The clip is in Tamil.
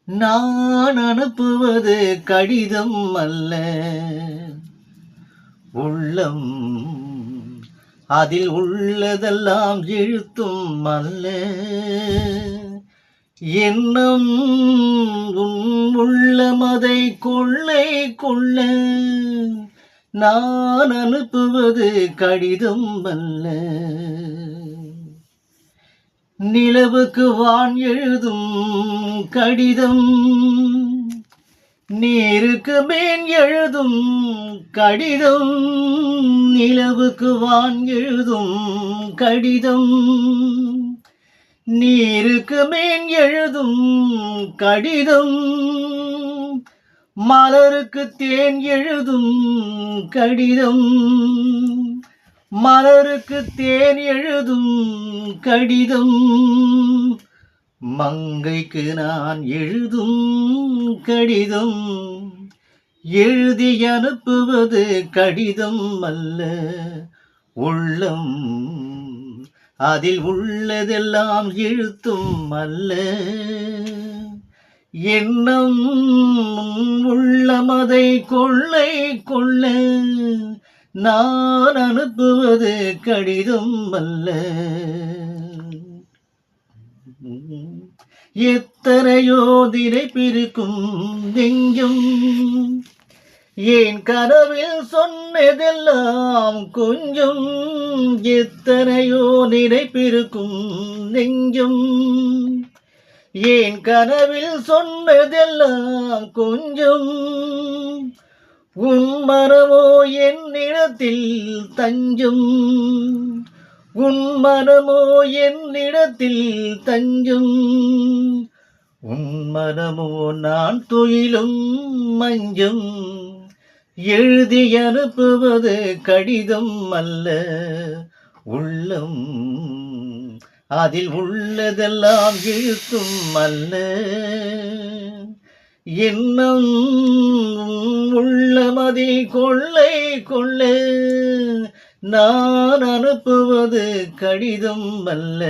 நான் அனுப்புவது கடிதம் அல்ல, உள்ளம் அதில் உள்ளதெல்லாம் எழுத்தும் அல்ல. எண்ணம் உன் உள்ளமதை கொள்ளை கொள்ள, நான் அனுப்புவது கடிதம் அல்ல. நிலவுக்கு வான் எழுதும் கடிதம், நீருக்கு மேன் எழுதும் கடிதம். நிலவுக்கு வான் எழுதும் கடிதம், நீருக்கு மேன் எழுதும் கடிதம். மலருக்கு தேன் எழுதும் கடிதம், மலருக்கு தேன் எழுதும் கடிதம். மங்கைக்கு நான் எழுதும் கடிதம், எழுதி அனுப்புவது கடிதம் அல்ல. உள்ளம் அதில் உள்ளதெல்லாம் எழுத்தும் அல்ல. எண்ணம் உள்ளமதை கொள்ளை கொள்ள, நான் அனுப்புவது கடிதம் அல்ல. எத்தனையோ தினை பிரிக்கும் நெஞ்சம், ஏன் கனவில் சொன்னதெல்லாம் கொஞ்சம். எத்தனையோ நினைப்பிருக்கும் நெஞ்சம், ஏன் கனவில் சொன்னதெல்லாம் கொஞ்சம். உன் மனமோ என்னிடத்தில் தஞ்சம், உன் மனமோ என்னிடத்தில் தஞ்சம். உன் மனமோ நான் துயிலும் மஞ்சம், எழுதி அனுப்புவது கடிதம் அல்ல. உள்ளம் அதில் உள்ளதெல்லாம் எழுத்தும் அல்ல. எண்ணம் உள்ளமதி கொள்ளை கொள்ள, நான் அனுப்புவது கடிதம் அல்ல.